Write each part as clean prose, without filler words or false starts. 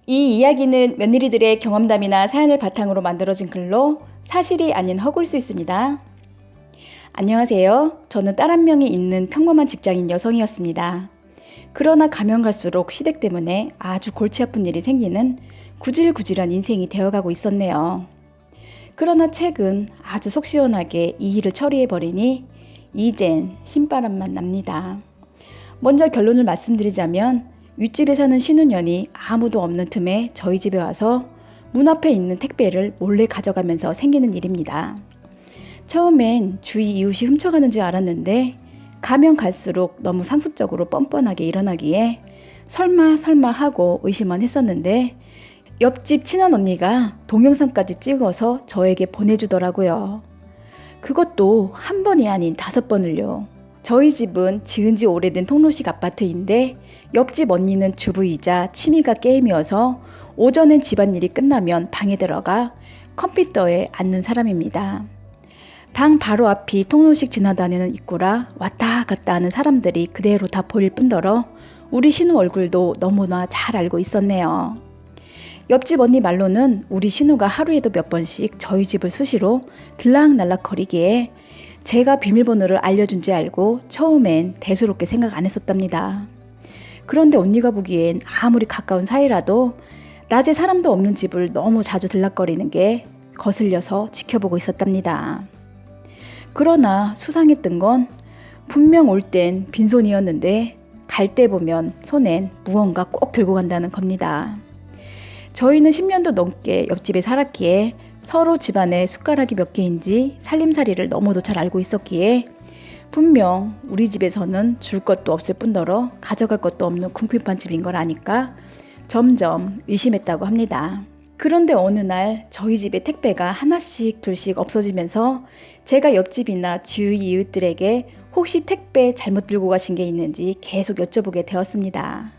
이 이야기는 며느리들의 경험담이나 사연을 바탕으로 만들어진 글로 사실이 아닌 허구일 수 있습니다. 안녕하세요. 저는 딸 한 명이 있는 평범한 직장인 여성이었습니다. 그러나 가면 갈수록 시댁 때문에 아주 골치 아픈 일이 생기는 구질구질한 인생이 되어가고 있었네요. 그러나 최근 아주 속 시원하게 이 일을 처리해버리니 이젠 신바람만 납니다. 먼저 결론을 말씀드리자면 윗집에 사는 신혼년이 아무도 없는 틈에 저희 집에 와서 문 앞에 있는 택배를 몰래 가져가면서 생기는 일입니다. 처음엔 주위 이웃이 훔쳐가는 줄 알았는데 가면 갈수록 너무 상습적으로 뻔뻔하게 일어나기에 설마 하고 의심만 했었는데 옆집 친한 언니가 동영상까지 찍어서 저에게 보내주더라고요. 그것도 한 번이 아닌 5번을요. 저희 집은 지은 지 오래된 통로식 아파트인데 옆집 언니는 주부이자 취미가 게임이어서 오전엔 집안일이 끝나면 방에 들어가 컴퓨터에 앉는 사람입니다. 방 바로 앞이 통로식 지나다니는 입구라 왔다 갔다 하는 사람들이 그대로 다 보일 뿐더러 우리 신우 얼굴도 너무나 잘 알고 있었네요. 옆집 언니 말로는 우리 신우가 하루에도 몇 번씩 저희 집을 수시로 들락날락거리기에 제가 비밀번호를 알려준 지 알고 처음엔 대수롭게 생각 안 했었답니다. 그런데 언니가 보기엔 아무리 가까운 사이라도 낮에 사람도 없는 집을 너무 자주 들락거리는 게 거슬려서 지켜보고 있었답니다. 그러나 수상했던 건 분명 올 땐 빈손이었는데 갈 때 보면 손엔 무언가 꼭 들고 간다는 겁니다. 저희는 10년도 넘게 옆집에 살았기에 서로 집안에 숟가락이 몇 개인지 살림살이를 너무도 잘 알고 있었기에 분명 우리 집에서는 줄 것도 없을 뿐더러 가져갈 것도 없는 궁핍한 집인 걸 아니까 점점 의심했다고 합니다. 그런데 어느 날 저희 집에 택배가 하나씩 둘씩 없어지면서 제가 옆집이나 주위 이웃들에게 혹시 택배 잘못 들고 가신 게 있는지 계속 여쭤보게 되었습니다.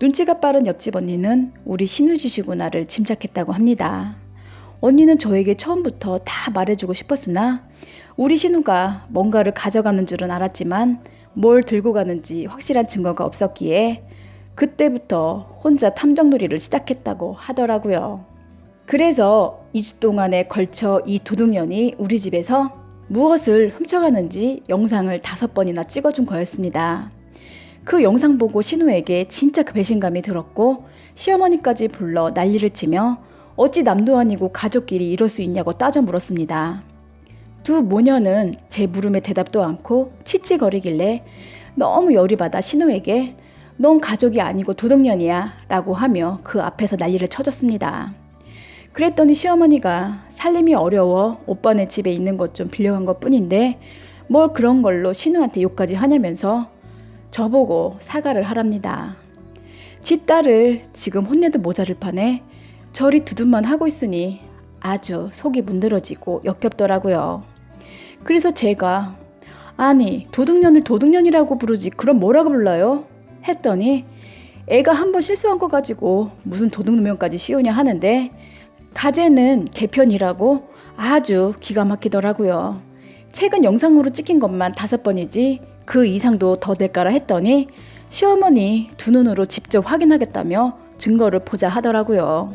눈치가 빠른 옆집 언니는 우리 신우지시구나를 짐작했다고 합니다. 언니는 저에게 처음부터 다 말해주고 싶었으나 우리 신우가 뭔가를 가져가는 줄은 알았지만 뭘 들고 가는지 확실한 증거가 없었기에 그때부터 혼자 탐정놀이를 시작했다고 하더라고요. 그래서 2주 동안에 걸쳐 이 도둑년이 우리 집에서 무엇을 훔쳐가는지 영상을 5번이나 찍어준 거였습니다. 그 영상 보고 신우에게 진짜 그 배신감이 들었고 시어머니까지 불러 난리를 치며 어찌 남도 아니고 가족끼리 이럴 수 있냐고 따져 물었습니다. 두 모녀는 제 물음에 대답도 않고 치치거리길래 너무 열이 받아 신우에게 넌 가족이 아니고 도둑년이야 라고 하며 그 앞에서 난리를 쳐줬습니다. 그랬더니 시어머니가 살림이 어려워 오빠네 집에 있는 것 좀 빌려간 것 뿐인데 뭘 그런 걸로 신우한테 욕까지 하냐면서 저보고 사과를 하랍니다. 지 딸을 지금 혼내도 모자를 판에 저리 두둔만 하고 있으니 아주 속이 문드러지고 역겹더라고요. 그래서 제가 아니 도둑년을 도둑년이라고 부르지 그럼 뭐라고 불러요? 했더니 애가 한번 실수한 거 가지고 무슨 도둑놈까지 씌우냐 하는데 가재는 개편이라고 아주 기가 막히더라고요. 최근 영상으로 찍힌 것만 5번이지 그 이상도 더 될까라 했더니 시어머니 두 눈으로 직접 확인하겠다며 증거를 보자 하더라고요.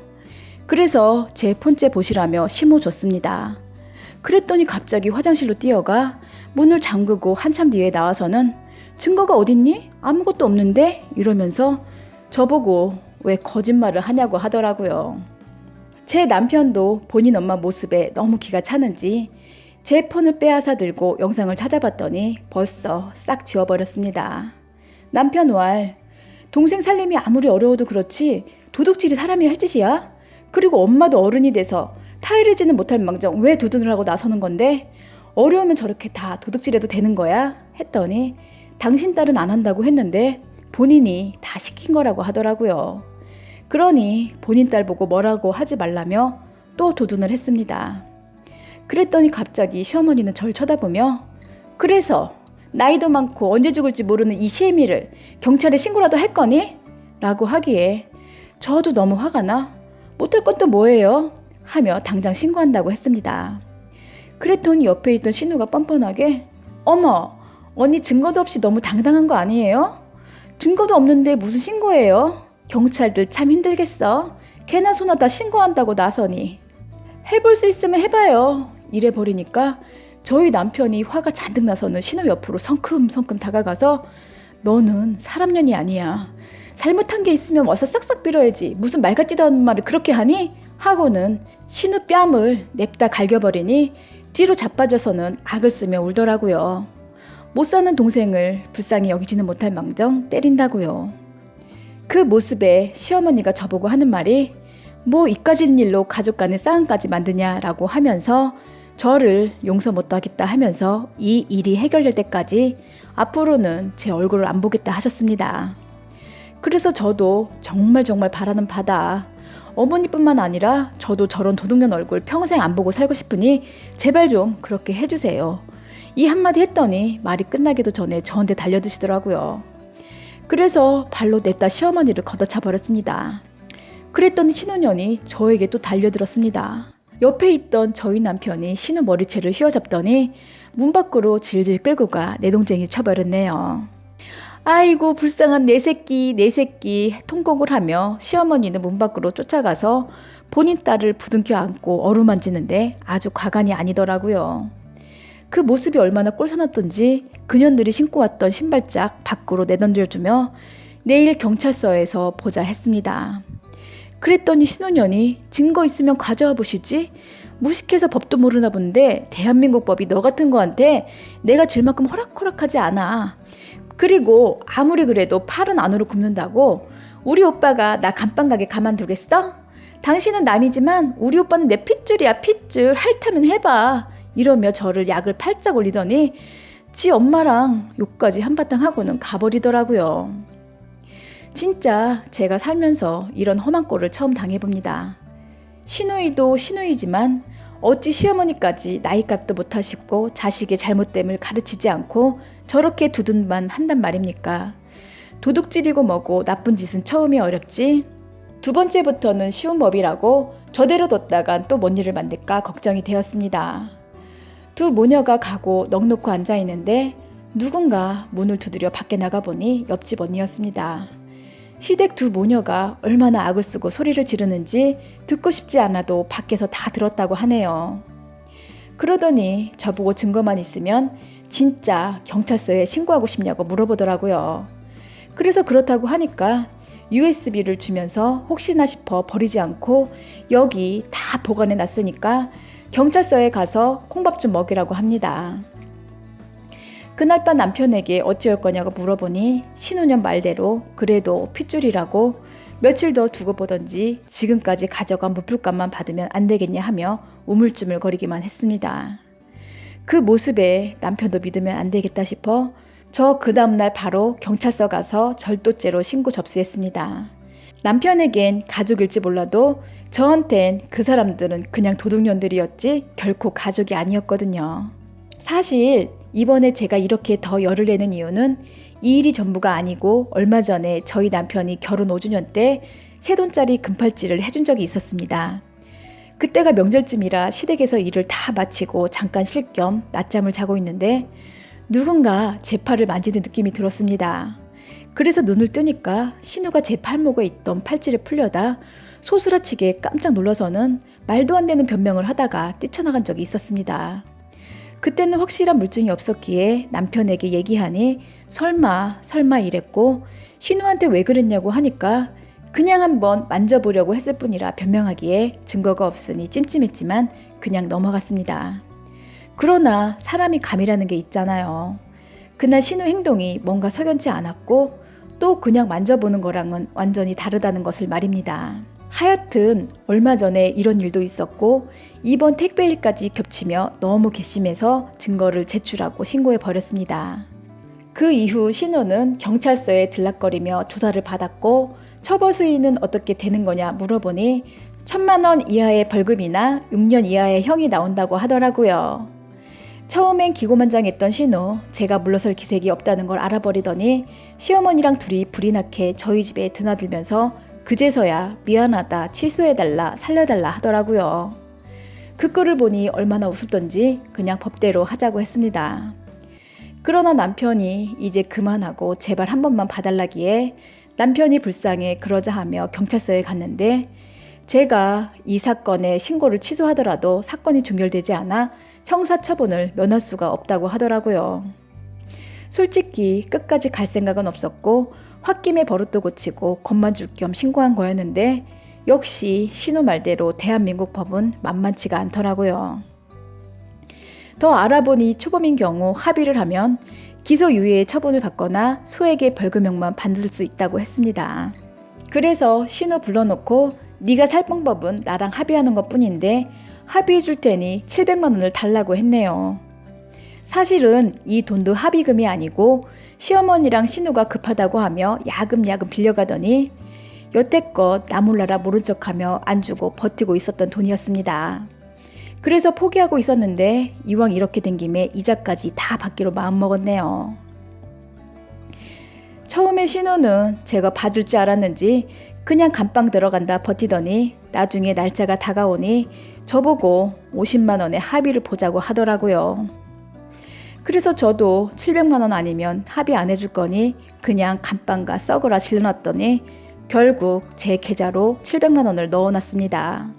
그래서 제 폰째 보시라며 심어줬습니다. 그랬더니 갑자기 화장실로 뛰어가 문을 잠그고 한참 뒤에 나와서는 증거가 어딨니? 아무것도 없는데? 이러면서 저보고 왜 거짓말을 하냐고 하더라고요. 제 남편도 본인 엄마 모습에 너무 기가 차는지 제 폰을 빼앗아 들고 영상을 찾아봤더니 벌써 싹 지워버렸습니다. 남편 왈, 동생 살림이 아무리 어려워도 그렇지 도둑질이 사람이 할 짓이야? 그리고 엄마도 어른이 돼서 타이르지는 못할 망정 왜 도둑을 하고 나서는 건데 어려우면 저렇게 다 도둑질해도 되는 거야? 했더니 당신 딸은 안 한다고 했는데 본인이 다 시킨 거라고 하더라고요. 그러니 본인 딸 보고 뭐라고 하지 말라며 또 도둑을 했습니다. 그랬더니 갑자기 시어머니는 절 쳐다보며 그래서 나이도 많고 언제 죽을지 모르는 이 시애미를 경찰에 신고라도 할 거니? 라고 하기에 저도 너무 화가 나 못할 건 또 뭐예요? 하며 당장 신고한다고 했습니다. 그랬더니 옆에 있던 신우가 뻔뻔하게 어머 언니 증거도 없이 너무 당당한 거 아니에요? 증거도 없는데 무슨 신고예요? 경찰들 참 힘들겠어. 개나 소나 다 신고한다고 나서니. 해볼 수 있으면 해봐요. 이래 버리니까 저희 남편이 화가 잔뜩 나서는 신우 옆으로 성큼성큼 다가가서 너는 사람년이 아니야. 잘못한 게 있으면 와서 싹싹 빌어야지. 무슨 말 같지도 않은 말을 그렇게 하니? 하고는 신우 뺨을 냅다 갈겨버리니 뒤로 자빠져서는 악을 쓰며 울더라고요. 못 사는 동생을 불쌍히 여기지는 못할 망정 때린다고요. 그 모습에 시어머니가 저보고 하는 말이 뭐 이까진 일로 가족 간의 싸움까지 만드냐라고 하면서 저를 용서 못하겠다 하면서 이 일이 해결될 때까지 앞으로는 제 얼굴을 안 보겠다 하셨습니다. 그래서 저도 정말 바라는 바다. 어머니뿐만 아니라 저도 저런 도둑년 얼굴 평생 안 보고 살고 싶으니 제발 좀 그렇게 해주세요. 이 한마디 했더니 말이 끝나기도 전에 저한테 달려드시더라고요. 그래서 발로 냅다 시어머니를 걷어차 버렸습니다. 그랬더니 신우년이 저에게 또 달려들었습니다. 옆에 있던 저희 남편이 신우 머리채를 휘어잡더니 문 밖으로 질질 끌고 가 내동쟁이 쳐버렸네요. 아이고 불쌍한 내 새끼 통곡을 하며 시어머니는 문 밖으로 쫓아가서 본인 딸을 부둥켜 안고 어루만지는데 아주 과간이 아니더라고요. 그 모습이 얼마나 꼴사납던지 그년들이 신고 왔던 신발짝 밖으로 내던져주며 내일 경찰서에서 보자 했습니다. 그랬더니 신우년이 증거 있으면 가져와 보시지? 무식해서 법도 모르나 본데 대한민국 법이 너 같은 거한테 내가 질 만큼 호락호락하지 않아. 그리고 아무리 그래도 팔은 안으로 굽는다고 우리 오빠가 나 감방가게 가만두겠어? 당신은 남이지만 우리 오빠는 내 핏줄이야 핏줄. 핥으면 해봐. 이러며 저를 약을 팔짝 올리더니 지 엄마랑 욕까지 한바탕 하고는 가버리더라고요. 진짜 제가 살면서 이런 험한 꼴을 처음 당해봅니다. 시누이도 시누이지만 어찌 시어머니까지 나이값도 못하시고 자식의 잘못됨을 가르치지 않고 저렇게 두둔만 한단 말입니까? 도둑질이고 뭐고 나쁜 짓은 처음이 어렵지. 두 번째부터는 쉬운 법이라고 저대로 뒀다간 또 뭔 일을 만들까 걱정이 되었습니다. 두 모녀가 가고 넋놓고 앉아있는데 누군가 문을 두드려 밖에 나가보니 옆집 언니였습니다. 시댁 두 모녀가 얼마나 악을 쓰고 소리를 지르는지 듣고 싶지 않아도 밖에서 다 들었다고 하네요. 그러더니 저보고 증거만 있으면 진짜 경찰서에 신고하고 싶냐고 물어보더라고요. 그래서 그렇다고 하니까 USB를 주면서 혹시나 싶어 버리지 않고 여기 다 보관해 놨으니까 경찰서에 가서 콩밥 좀 먹이라고 합니다. 그날 밤 남편에게 어찌할 거냐고 물어보니 신우년 말대로 그래도 핏줄이라고 며칠 더 두고 보던지 지금까지 가져간 무풀값만 받으면 안 되겠냐 하며 우물쭈물 거리기만 했습니다. 그 모습에 남편도 믿으면 안 되겠다 싶어 저 그 다음날 바로 경찰서 가서 절도죄로 신고 접수했습니다. 남편에겐 가족일지 몰라도 저한텐 그 사람들은 그냥 도둑년들이었지 결코 가족이 아니었거든요. 사실 이번에 제가 이렇게 더 열을 내는 이유는 이 일이 전부가 아니고 얼마 전에 저희 남편이 결혼 5주년 때 $3,000짜리 금팔찌를 해준 적이 있었습니다. 그때가 명절쯤이라 시댁에서 일을 다 마치고 잠깐 쉴 겸 낮잠을 자고 있는데 누군가 제 팔을 만지는 느낌이 들었습니다. 그래서 눈을 뜨니까 신우가 제 팔목에 있던 팔찌를 풀려다 소스라치게 깜짝 놀라서는 말도 안 되는 변명을 하다가 뛰쳐나간 적이 있었습니다. 그때는 확실한 물증이 없었기에 남편에게 얘기하니 설마 이랬고 신우한테 왜 그랬냐고 하니까 그냥 한번 만져보려고 했을 뿐이라 변명하기에 증거가 없으니 찜찜했지만 그냥 넘어갔습니다. 그러나 사람이 감이라는 게 있잖아요. 그날 신우 행동이 뭔가 석연치 않았고 또 그냥 만져보는 거랑은 완전히 다르다는 것을 말입니다. 하여튼 얼마 전에 이런 일도 있었고 이번 택배일까지 겹치며 너무 괘씸해서 증거를 제출하고 신고해 버렸습니다. 그 이후 신우는 경찰서에 들락거리며 조사를 받았고 처벌 수위는 어떻게 되는 거냐 물어보니 1,000만 원 이하의 벌금이나 6년 이하의 형이 나온다고 하더라고요. 처음엔 기고만장했던 신우, 제가 물러설 기색이 없다는 걸 알아버리더니 시어머니랑 둘이 불이 나게 저희 집에 드나들면서 그제서야 미안하다, 취소해달라, 살려달라 하더라고요. 그 꼴을 보니 얼마나 우습던지 그냥 법대로 하자고 했습니다. 그러나 남편이 이제 그만하고 제발 한 번만 봐달라기에 남편이 불쌍해 그러자 하며 경찰서에 갔는데 제가 이 사건의 신고를 취소하더라도 사건이 종결되지 않아 형사처분을 면할 수가 없다고 하더라고요. 솔직히 끝까지 갈 생각은 없었고 홧김에 버릇도 고치고 겁만 줄 겸 신고한 거였는데 역시 신우 말대로 대한민국 법은 만만치가 않더라고요. 더 알아보니 초범인 경우 합의를 하면 기소유예의 처분을 받거나 소액의 벌금형만 받을 수 있다고 했습니다. 그래서 신우 불러놓고 네가 살 방법은 나랑 합의하는 것뿐인데 합의해 줄 테니 700만 원을 달라고 했네요. 사실은 이 돈도 합의금이 아니고 시어머니랑 신우가 급하다고 하며 야금야금 빌려가더니 여태껏 나 몰라라 모른 척하며 안 주고 버티고 있었던 돈이었습니다. 그래서 포기하고 있었는데 이왕 이렇게 된 김에 이자까지 다 받기로 마음먹었네요. 처음에 신우는 제가 봐줄 줄 알았는지 그냥 감방 들어간다 버티더니 나중에 날짜가 다가오니 저보고 50만 원의 합의를 보자고 하더라고요. 그래서 저도 700만 원 아니면 합의 안 해줄 거니 그냥 감방가 썩으라 질러놨더니 결국 제 계좌로 700만 원을 넣어놨습니다.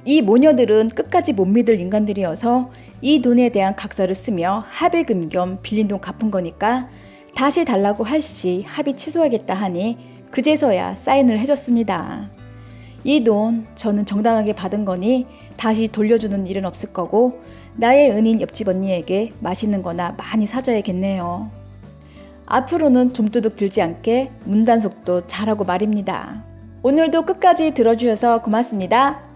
이 모녀들은 끝까지 못 믿을 인간들이어서 이 돈에 대한 각서를 쓰며 합의금 겸 빌린 돈 갚은 거니까 다시 달라고 할 시 합의 취소하겠다 하니 그제서야 사인을 해줬습니다. 이 돈 저는 정당하게 받은 거니 다시 돌려주는 일은 없을 거고 나의 은인 옆집 언니에게 맛있는 거나 많이 사줘야겠네요. 앞으로는 좀도둑 들지 않게 문단속도 잘하고 말입니다. 오늘도 끝까지 들어주셔서 고맙습니다.